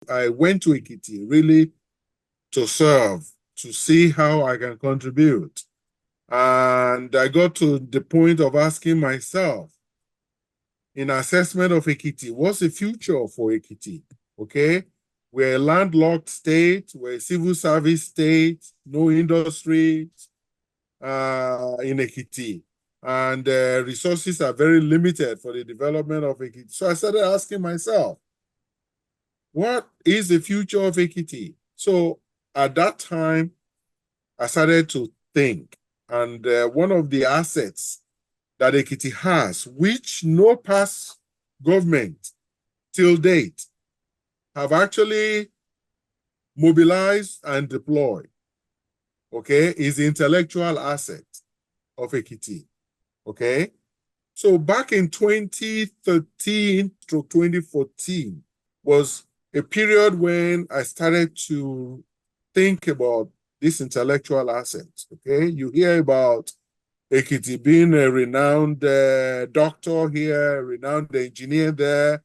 I went to Ekiti really to serve, to see how I can contribute. And I got to the point of asking myself, in assessment of Ekiti, what's the future for Ekiti? Okay, we're a landlocked state, we're a civil service state, no industry in Ekiti, and resources are very limited for the development of Ekiti. So I started asking myself, what is the future of Ekiti? So at that time, I started to think, and one of the assets that Ekiti has, which no past government till date have actually mobilized and deployed, okay, is the intellectual asset of Ekiti, okay? So back in 2013 to 2014 was a period when I started to think about this intellectual asset, okay? You hear about Ekiti being a renowned doctor here, a renowned engineer there,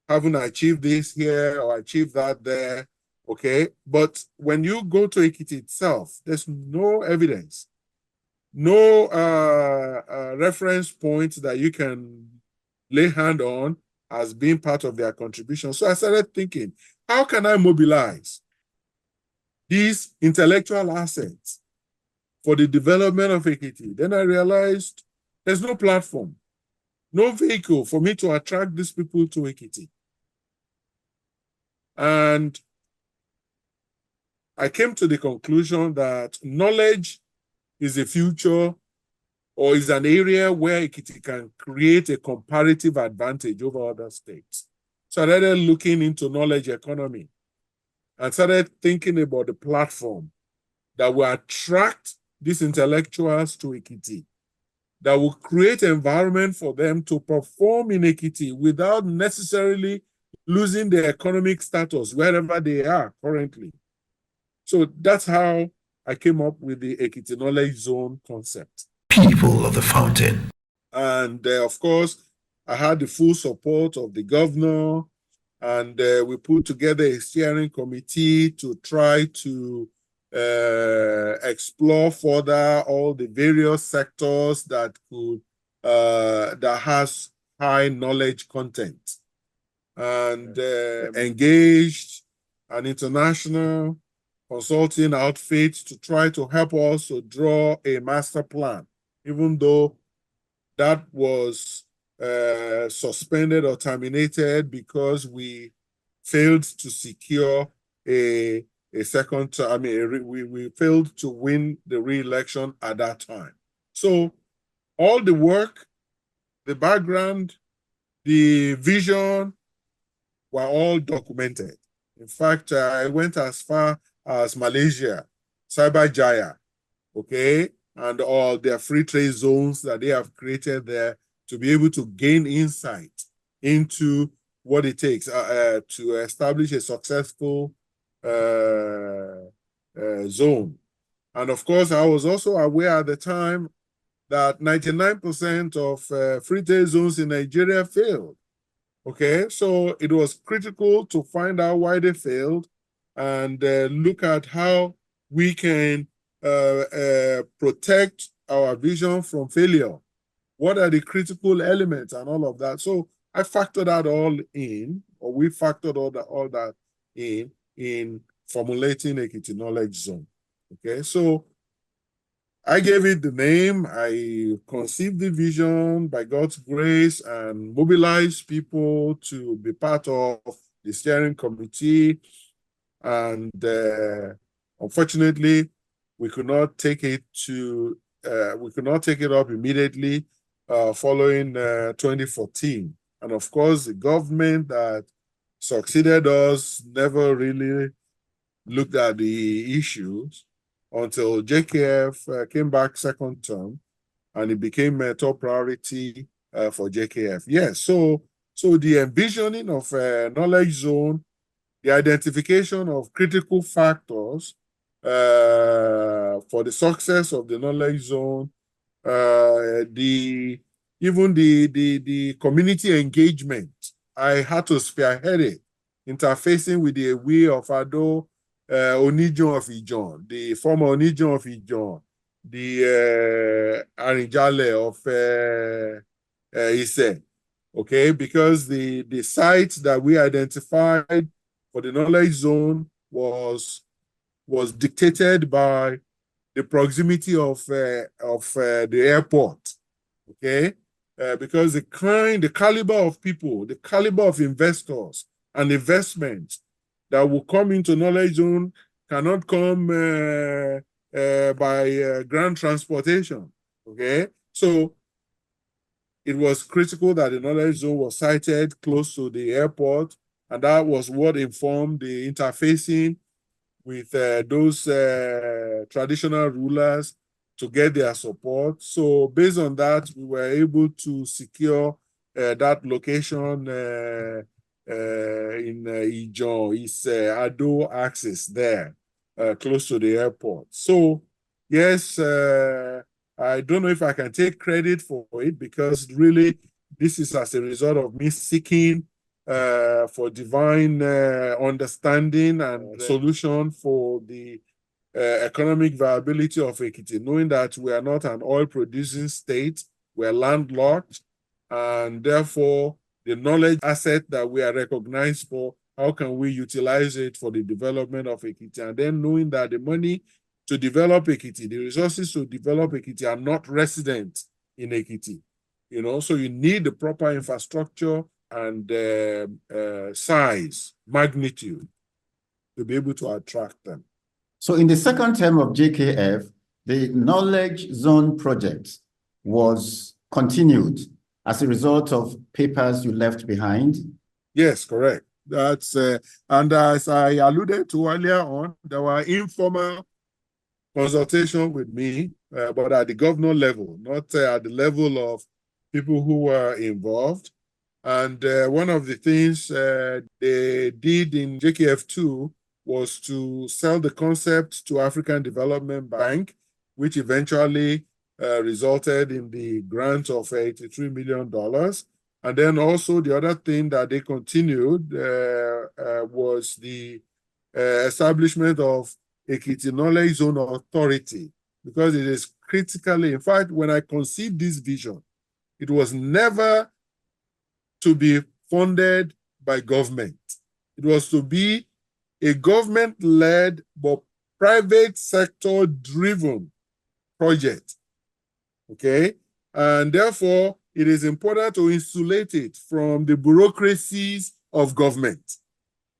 having achieved this here or achieved that there, okay? But when you go to Ekiti itself, there's no evidence, no reference point that you can lay hand on as being part of their contribution. So I started thinking, how can I mobilize these intellectual assets for the development of Ekiti? Then I realized there's no platform, no vehicle for me to attract these people to Ekiti. And I came to the conclusion that knowledge is the future, or is an area where Ekiti can create a comparative advantage over other states. So I started looking into knowledge economy and started thinking about the platform that will attract these intellectuals to Ekiti, that will create an environment for them to perform in Ekiti without necessarily losing their economic status wherever they are currently. So that's how I came up with the Ekiti Knowledge Zone concept. People of the fountain. And of course, I had the full support of the governor, and we put together a steering committee to try to explore further all the various sectors that could that has high knowledge content, and engaged an international consulting outfit to try to help us to draw a master plan, even though that was suspended or terminated because we failed to secure a second term. I mean, we failed to win the re-election at that time. So all the work, the background, the vision were all documented. In fact, I went as far as Malaysia, Cyberjaya, okay, and all their free trade zones that they have created there to be able to gain insight into what it takes to establish a successful zone. And of course, I was also aware at the time that 99% of free trade zones in Nigeria failed. Okay, so it was critical to find out why they failed and look at how we can protect our vision from failure. What are the critical elements and all of that? So I factored that all in, or we factored all that in formulating Ekiti Knowledge Zone. Okay, so I gave it the name, I conceived the vision by God's grace and mobilized people to be part of the steering committee. And unfortunately, we could not take it up immediately following 2014. And of course, the government that succeeded us never really looked at the issues until JKF came back second term, and it became a top priority for JKF. Yes, so the envisioning of a knowledge zone, the identification of critical factors for the success of the knowledge zone, even the community engagement, I had to spearhead it interfacing with the Ewi of Ado, Onijon of Ijon, the former Onijon of Ijon, the Arinjale of Ise. Okay, because the site that we identified for the knowledge zone was dictated by the proximity of the airport. Okay, because the caliber of people, the caliber of investors and investments that will come into knowledge zone cannot come by ground transportation. Okay, so it was critical that the knowledge zone was sited close to the airport, and that was what informed the interfacing with those traditional rulers to get their support. So based on that, we were able to secure that location in Ijon, is Ado axis there, close to the airport. So yes, I don't know if I can take credit for it, because really this is as a result of me seeking for divine understanding and solution for the economic viability of Ekiti, knowing that we are not an oil-producing state, we are landlocked, and therefore the knowledge asset that we are recognized for, how can we utilize it for the development of Ekiti? And then knowing that the money to develop Ekiti, the resources to develop Ekiti are not resident in Ekiti. You know, so you need the proper infrastructure and size, magnitude to be able to attract them. So in the second term of JKF, the Knowledge Zone project was continued as a result of papers you left behind? Yes, correct. That's and as I alluded to earlier on, there were informal consultation with me, but at the governor level, not at the level of people who were involved. And one of the things they did in JKF2 was to sell the concept to African Development Bank, which eventually resulted in the grant of $83 million. And then also the other thing that they continued was the establishment of Ekiti Knowledge Zone Authority, because it is critically, in fact, when I conceived this vision, it was never to be funded by government. It was to be a government-led but private sector-driven project, okay? And therefore, it is important to insulate it from the bureaucracies of government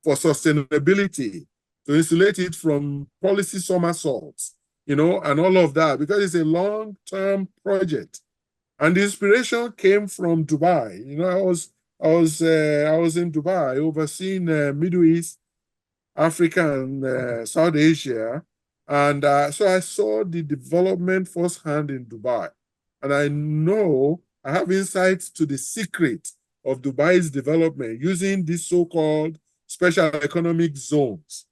for sustainability, to insulate it from policy somersaults, you know, and all of that, because it's a long-term project. And the inspiration came from Dubai. You know, I was in Dubai overseeing Middle East, Africa, and South Asia, and so I saw the development firsthand in Dubai, and I know I have insights to the secret of Dubai's development using these so-called special economic zones,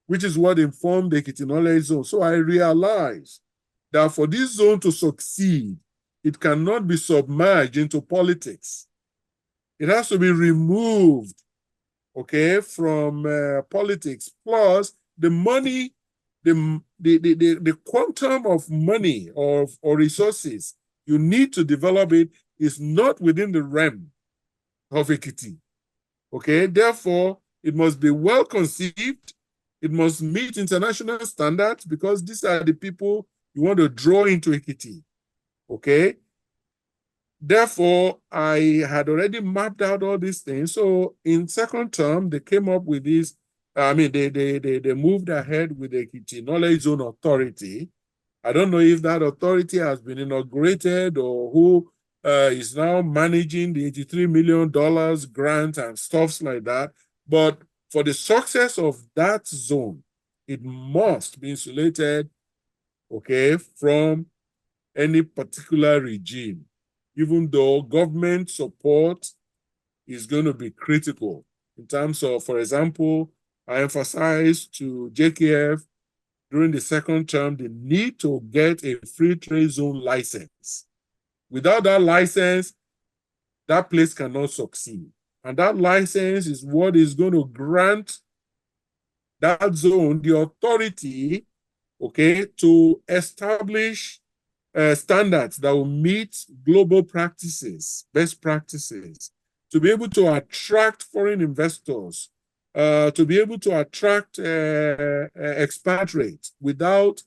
which is what informed the Ekiti Knowledge Zone. So I realized that for this zone to succeed, it cannot be submerged into politics. It has to be removed, okay, from politics. Plus, the money, the quantum of money or resources you need to develop it is not within the realm of Ekiti. Okay, therefore, it must be well conceived. It must meet international standards, because these are the people you want to draw into Ekiti. Okay. Therefore, I had already mapped out all these things. So in second term, they came up with this. I mean, they moved ahead with the Ekiti Knowledge Zone Authority. I don't know if that authority has been inaugurated or who is now managing the $83 million grant and stuffs like that. But for the success of that zone, it must be insulated, okay, from any particular regime, even though government support is going to be critical in terms of, for example, I emphasized to JKF during the second term the need to get a free trade zone license. Without that license, that place cannot succeed. And that license is what is going to grant that zone the authority, okay, to establish standards that will meet global practices, best practices, to be able to attract foreign investors, to be able to attract expatriates without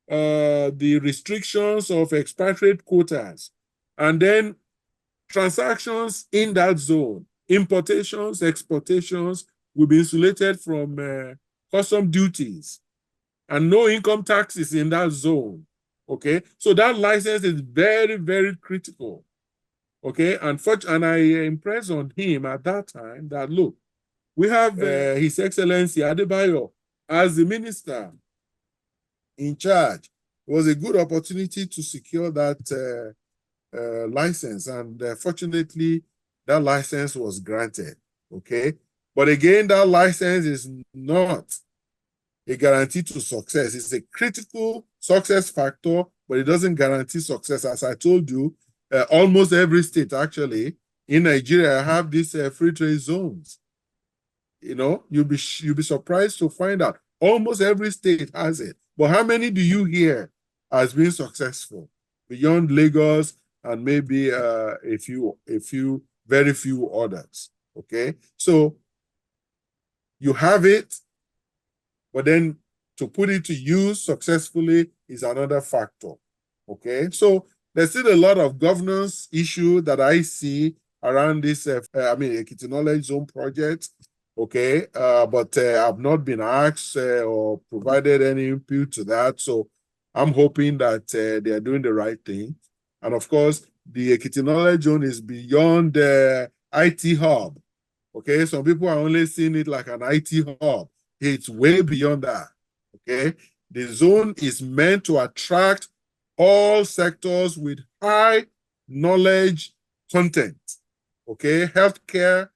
the restrictions of expatriate quotas, and then transactions in that zone, importations, exportations will be insulated from custom duties and no income taxes in that zone. Okay, so that license is very, very critical. Okay, and I impressed on him at that time that, look, we have His Excellency Adebayo as the minister in charge. It was a good opportunity to secure that license, and fortunately, that license was granted. Okay, but again, that license is not a guarantee to success. It's a critical success factor, but it doesn't guarantee success. As I told you, almost every state actually in Nigeria have these free trade zones. You know, you'll be surprised to find out almost every state has it. But how many do you hear has been successful beyond Lagos and maybe very few others? Okay, so you have it, but then to put it to use successfully is another factor. Okay, so there's still a lot of governance issue that I see around this, Ekiti Knowledge Zone project. Okay, but I've not been asked or provided any input to that. So I'm hoping that they are doing the right thing. And of course, the Ekiti Knowledge Zone is beyond the IT hub. Okay, some people are only seeing it like an IT hub. It's way beyond that. Okay, the zone is meant to attract all sectors with high knowledge content. Okay, healthcare,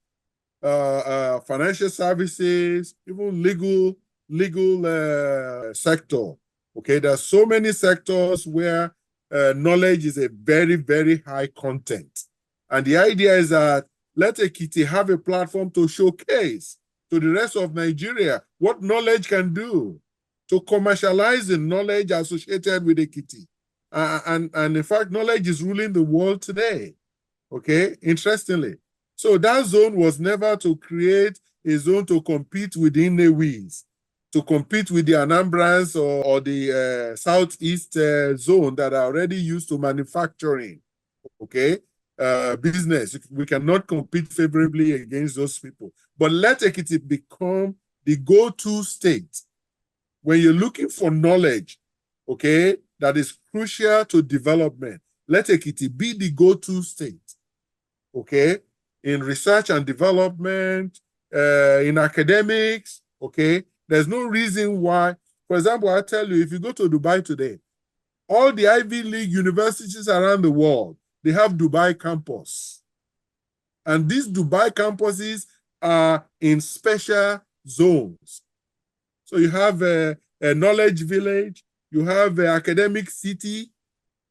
financial services, even legal sector. Okay, there's so many sectors where knowledge is a very, very high content. And the idea is that let Ekiti have a platform to showcase to the rest of Nigeria what knowledge can do, to commercialize the knowledge associated with Ekiti. And in fact, knowledge is ruling the world today. Okay, interestingly. So that zone was never to create a zone to compete with the Inewis, to compete with the Anambrans or the Southeast zone that are already used to manufacturing. Okay, business. We cannot compete favorably against those people. But let Ekiti become the go-to state when you're looking for knowledge, okay, that is crucial to development. Let Ekiti be the go-to state, okay, in research and development, in academics, okay. There's no reason why. For example, I tell you, if you go to Dubai today, all the Ivy League universities around the world, they have Dubai campus. And these Dubai campuses are in special zones. So you have a knowledge village, you have an academic city,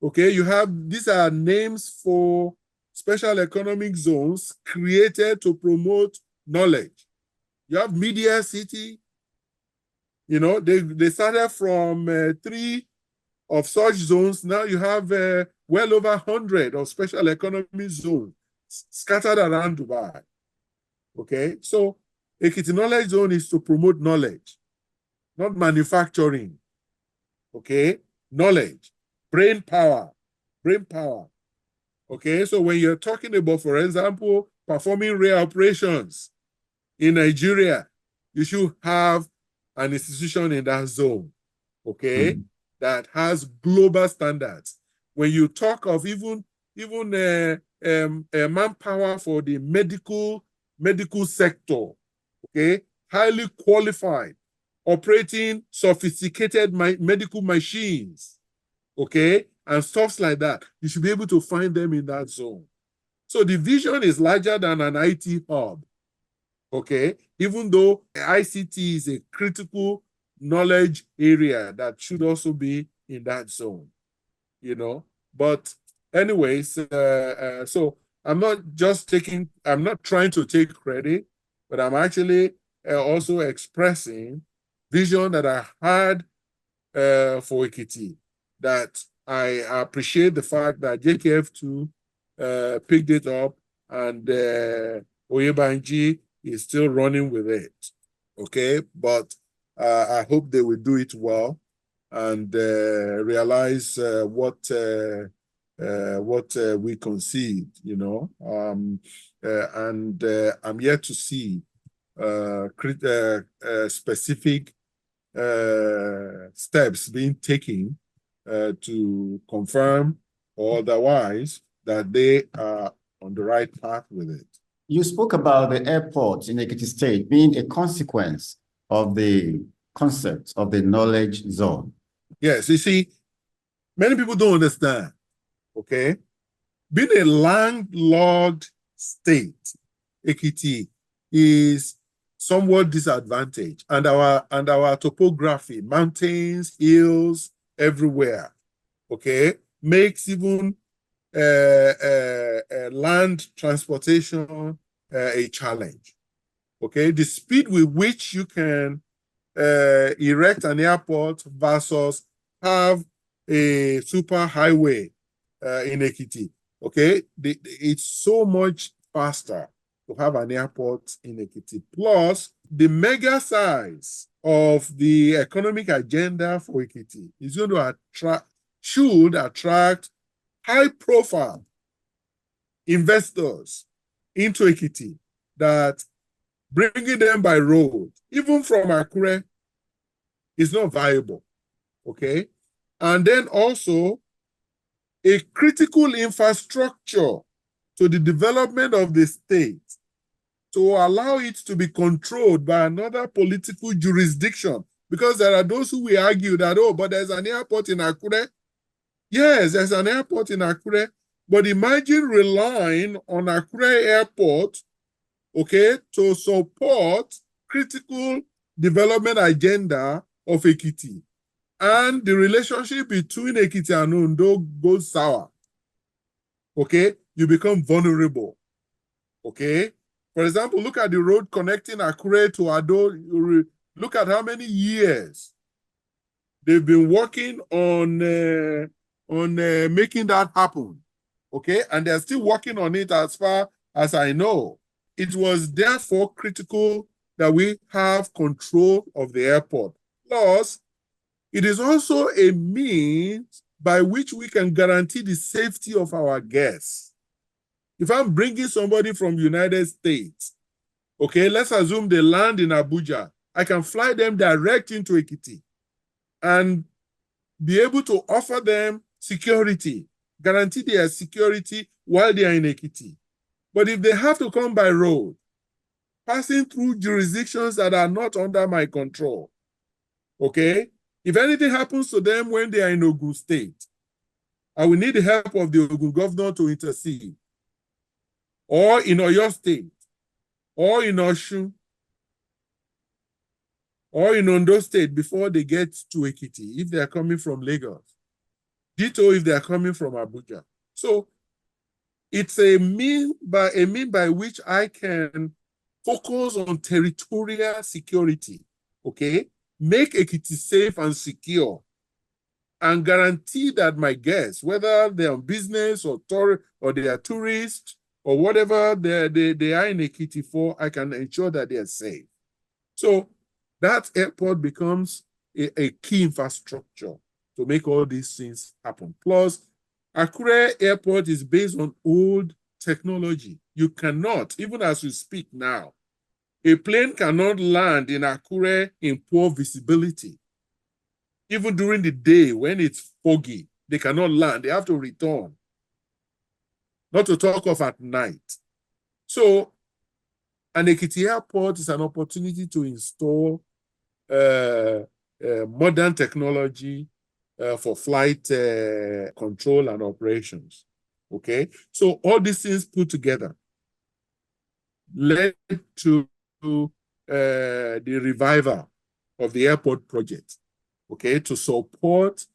okay? You have, these are names for special economic zones created to promote knowledge. You have media city, you know, they started from 3 of such zones. Now you have well over 100 of special economic zones scattered around Dubai. Okay, so Ekiti Knowledge Zone is to promote knowledge, not manufacturing. Okay, knowledge, brain power. Okay, so when you're talking about, for example, performing rail operations in Nigeria, you should have an institution in that zone, okay, that has global standards. When you talk of even manpower for the medical sector, okay, highly qualified, operating sophisticated medical machines, okay, and stuff like that, you should be able to find them in that zone. So the vision is larger than an IT hub, okay, even though ICT is a critical knowledge area that should also be in that zone, you know. But anyways, so I'm not trying to take credit, but I'm actually also expressing vision that I had for Ekiti, that I appreciate the fact that JKF2 picked it up, and Oyebanji is still running with it. Okay, but I hope they will do it well and realize what we conceived, you know. And I'm yet to see specific steps being taken to confirm or otherwise that they are on the right path with it. You spoke about the airport in Ekiti State being a consequence of the concept of the knowledge zone. Yes, you see, many people don't understand, okay? Being a landlocked state, Ekiti is somewhat disadvantaged, and our topography, mountains, hills, everywhere, okay, makes even land transportation a challenge. Okay, the speed with which you can erect an airport versus have a super highway in Ekiti. Okay, it's so much faster to have an airport in Ekiti. Plus, the mega size of the economic agenda for Ekiti is going to should attract high-profile investors into Ekiti, that bringing them by road, even from Akure, is not viable, okay? And then also a critical infrastructure to the development of the state to allow it to be controlled by another political jurisdiction, because there are those who will argue that, oh, but there's an airport in Akure. Yes, there's an airport in Akure, but imagine relying on Akure Airport, okay, to support critical development agenda of Ekiti. And the relationship between Ekiti and Ondo goes sour. Okay, you become vulnerable. Okay, for example, look at the road connecting Akure to Ado. Look at how many years they've been working on making that happen. Okay, and they're still working on it as far as I know. It was therefore critical that we have control of the airport. Plus, it is also a means by which we can guarantee the safety of our guests. If I'm bringing somebody from the United States, okay, let's assume they land in Abuja, I can fly them direct into Ekiti and be able to offer them security, guarantee their security while they are in Ekiti. But if they have to come by road, passing through jurisdictions that are not under my control, okay, if anything happens to them when they are in Ogun State, I will need the help of the Ogun governor to intercede, or in Oyo State, or in Osun, or in Ondo State before they get to Ekiti, if they are coming from Lagos. Ditto if they are coming from Abuja. So it's a mean by which I can focus on territorial security, okay? Make Ekiti safe and secure, and guarantee that my guests, whether they're on business or they are tourists or whatever they are in Ekiti for, I can ensure that they are safe. So that airport becomes a key infrastructure to make all these things happen. Plus, Akure Airport is based on old technology. You cannot, even as we speak now, a plane cannot land in Akure in poor visibility. Even during the day when it's foggy, they cannot land. They have to return. Not to talk of at night. So, an Ekiti Airport is an opportunity to install modern technology for flight control and operations. Okay, so all these things put together led to the revival of the airport project, okay, to support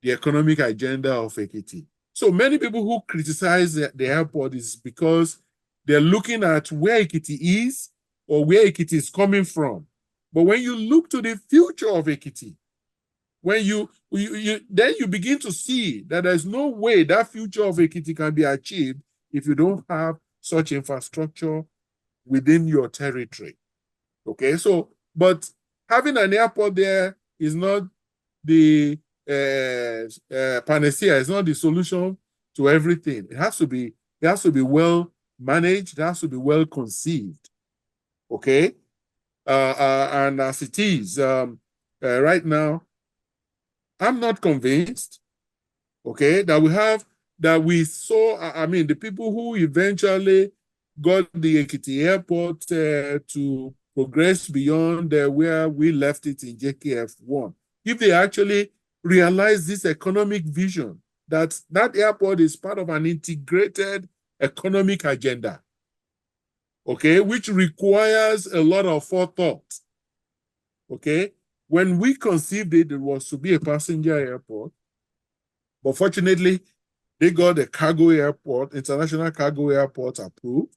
the economic agenda of Ekiti. So many people who criticize the airport is because they're looking at where Ekiti is or where Ekiti is coming from. But when you look to the future of Ekiti, when then you begin to see that there's no way that future of Ekiti can be achieved if you don't have such infrastructure within your territory. Okay, so, but having an airport there is not the panacea, it's not the solution to everything. It has to be well managed, it has to be well conceived. Okay, and as it is right now, I'm not convinced, okay, that we saw, I mean, the people who eventually got the Ekiti airport to progress beyond where we left it in JKF1. If they actually realize this economic vision, that airport is part of an integrated economic agenda, okay, which requires a lot of forethought, okay? When we conceived it, it was to be a passenger airport, but fortunately, they got a cargo airport, international cargo airport approved,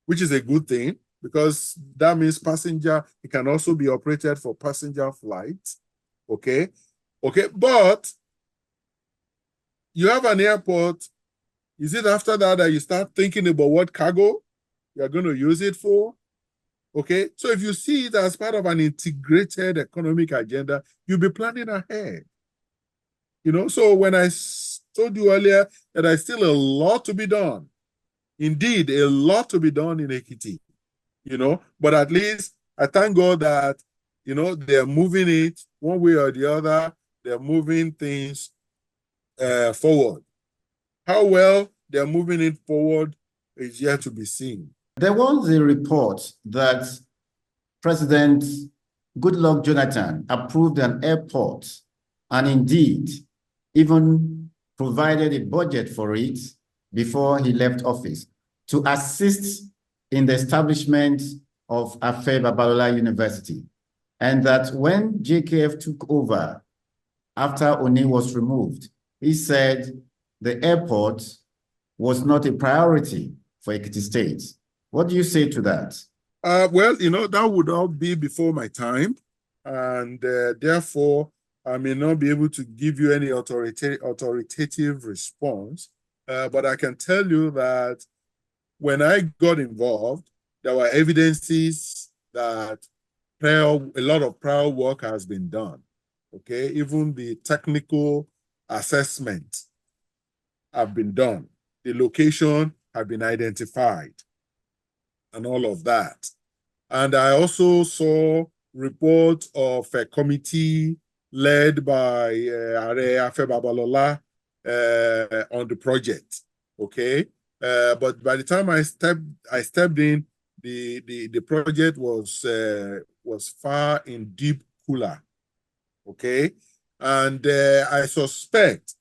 which is a good thing because that means it can also be operated for passenger flights, okay? Okay, but you have an airport, is it after that you start thinking about what cargo you're going to use it for? Okay, so if you see it as part of an integrated economic agenda, you'll be planning ahead. You know, so when I told you earlier that there's still a lot to be done, indeed, a lot to be done in Ekiti, you know, but at least I thank God that, you know, they're moving it one way or the other, they're moving things forward. How well they're moving it forward is yet to be seen. There was a report that President Goodluck Jonathan approved an airport and indeed even provided a budget for it before he left office to assist in the establishment of Afe Babalola University. And that when JKF took over after Oni was removed, he said the airport was not a priority for Ekiti State. What do you say to that? Well, you know, that would all be before my time. And therefore, I may not be able to give you any authoritative response. But I can tell you that when I got involved, there were evidences that a lot of prior work has been done. Okay, even the technical assessment have been done. The location have been identified and all of that. And I also saw reports of a committee led by Afe Babalola on the project. Okay, but by the time I stepped in, the project was far in deep cooler. Okay, and I suspect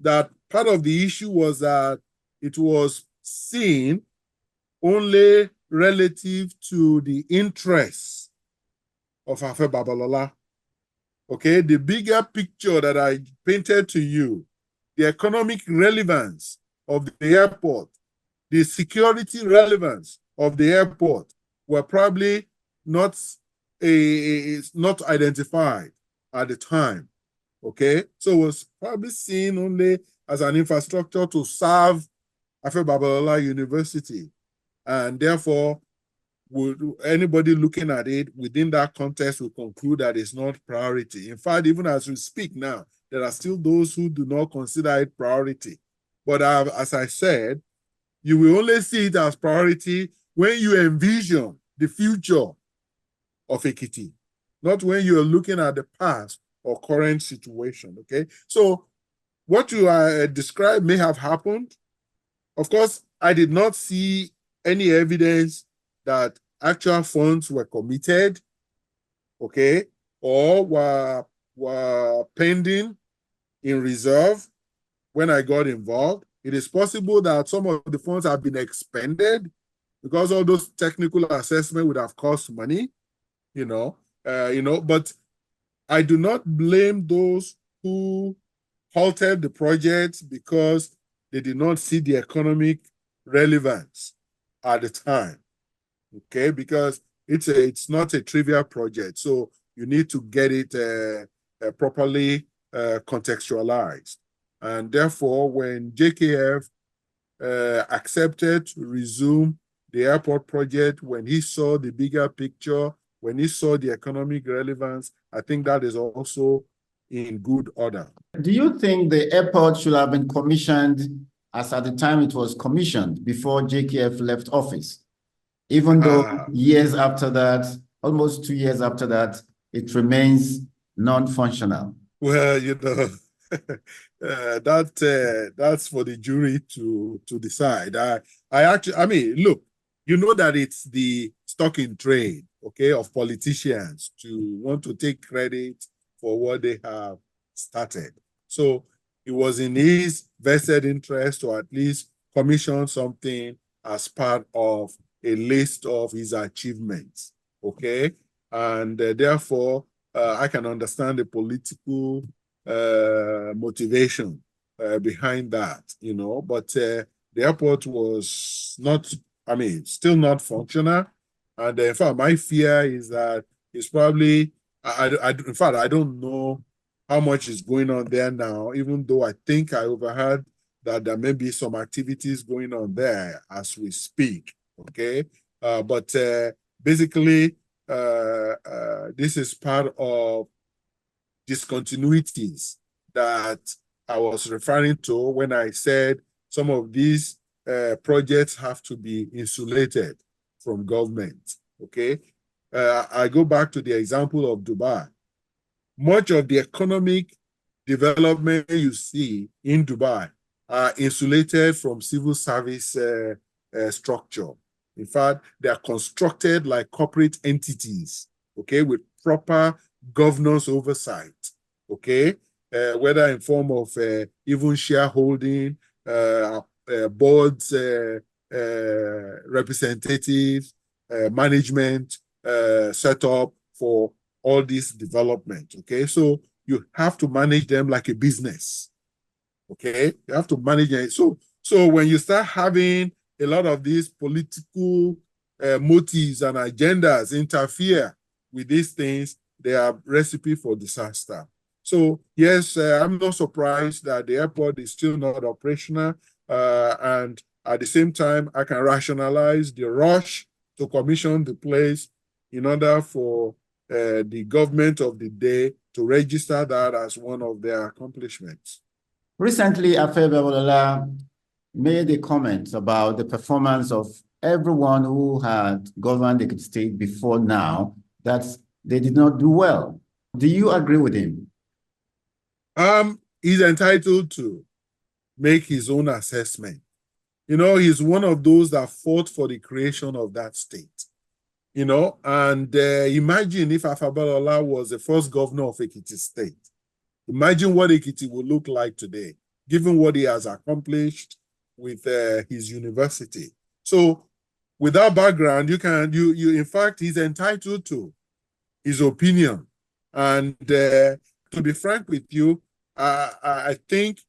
that part of the issue was that it was seen only relative to the interests of Afe Babalola. Okay, the bigger picture that I painted to you, the economic relevance of the airport, the security relevance of the airport were probably not identified at the time. Okay, so it was probably seen only as an infrastructure to serve Afe Babalola University, and therefore, anybody looking at it within that context will conclude that it's not priority. In fact, even as we speak now, there are still those who do not consider it priority. But as I said, you will only see it as priority when you envision the future of Ekiti, not when you are looking at the past or current situation, okay? So what you described may have happened. Of course, I did not see any evidence that actual funds were committed, okay, or were pending in reserve when I got involved. It is possible that some of the funds have been expended because all those technical assessments would have cost money, but I do not blame those who halted the project because they did not see the economic relevance at the time. Okay, because it's not a trivial project, so you need to get it properly contextualized. And therefore, when JKF accepted to resume the airport project, when he saw the bigger picture, when he saw the economic relevance, I think that is also in good order. Do you think the airport should have been commissioned as at the time it was commissioned before JKF left office? Even though years after that, almost 2 years after that, it remains non-functional. Well, that's for the jury to decide. I mean, look, you know that it's the stock in trade, okay, of politicians to want to take credit for what they have started. So it was in his vested interest to at least commission something as part of a list of his achievements, okay? And therefore, I can understand the political motivation behind that, but the airport was not, I mean, still not functional. And in fact, my fear is that it's probably, in fact, I don't know how much is going on there now, even though I think I overheard that there may be some activities going on there as we speak. Okay, but basically, this is part of discontinuities that I was referring to when I said some of these projects have to be insulated from government. Okay, I go back to the example of Dubai. Much of the economic development you see in Dubai are insulated from civil service structure. In fact, they are constructed like corporate entities, okay, with proper governance oversight, okay, whether in form of even shareholding, boards, representatives, management set up for all this development, okay? So you have to manage them like a business, okay? You have to manage it. So when you start having a lot of these political motives and agendas interfere with these things, they are recipe for disaster. So yes, I'm not surprised that the airport is still not operational. And at the same time, I can rationalize the rush to commission the place in order for the government of the day to register that as one of their accomplishments. Recently, Afe Babalola made a comment about the performance of everyone who had governed the state before now, that they did not do well. Do you agree with him? He's entitled to make his own assessment. He's one of those that fought for the creation of that state. And imagine if Afe Babalola was the first governor of Ekiti State. Imagine what Ekiti would look like today, given what he has accomplished with his university. So with that background, you in fact, he's entitled to his opinion. And to be frank with you, I think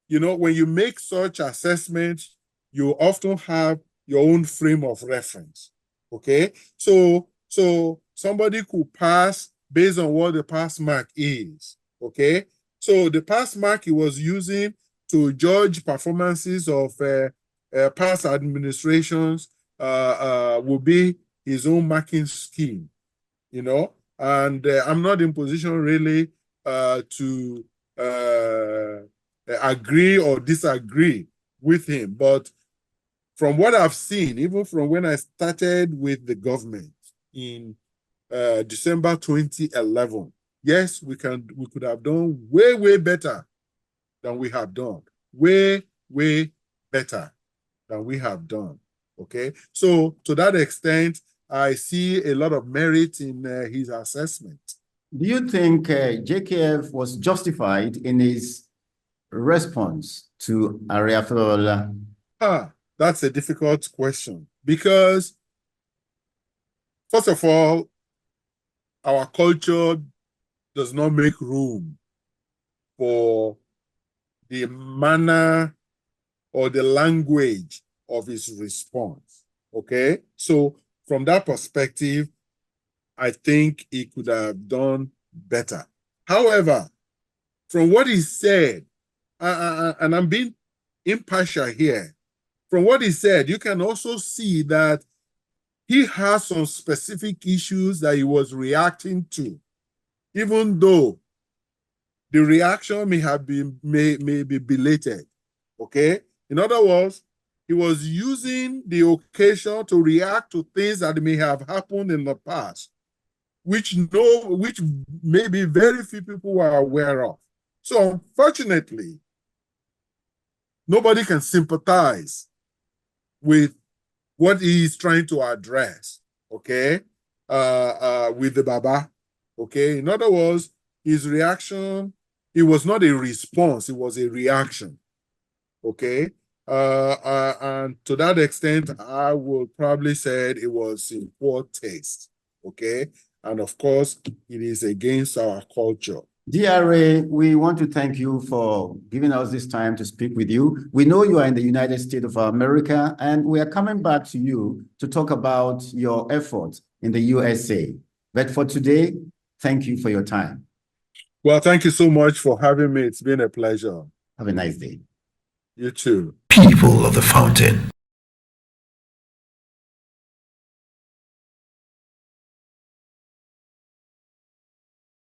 when you make such assessments, you often have your own frame of reference. Okay, so somebody could pass based on what the pass mark is. Okay, so the pass mark he was using to judge performances of past administrations will be his own marking scheme, and I'm not in position really to agree or disagree with him, but from what I've seen, even from when I started with the government in December 2011, yes, we could have done way better than we have done. Way better than we have done. Okay, so to that extent, I see a lot of merit in his assessment. Do you think JKF was justified in his response to Afe Babalola? That's a difficult question because, first of all, our culture does not make room for the manner or the language of his response. Okay, so from that perspective, I think he could have done better. However, from what he said, and I'm being impartial here, from what he said, you can also see that he has some specific issues that he was reacting to, even though the reaction may be belated. Okay, in other words, he was using the occasion to react to things that may have happened in the past, which maybe very few people were aware of. So unfortunately, nobody can sympathize with what he is trying to address, okay, with the Baba, okay? In other words, his reaction, it was not a response, it was a reaction, okay? And to that extent, I would probably say it was in poor taste, okay? And of course, it is against our culture. DRA, we want to thank you for giving us this time to speak with you. We know you are in the United States of America, and we are coming back to you to talk about your efforts in the USA. But for today, thank you for your time. Well, thank you so much for having me. It's been a pleasure. Have a nice day. You too. People of the fountain.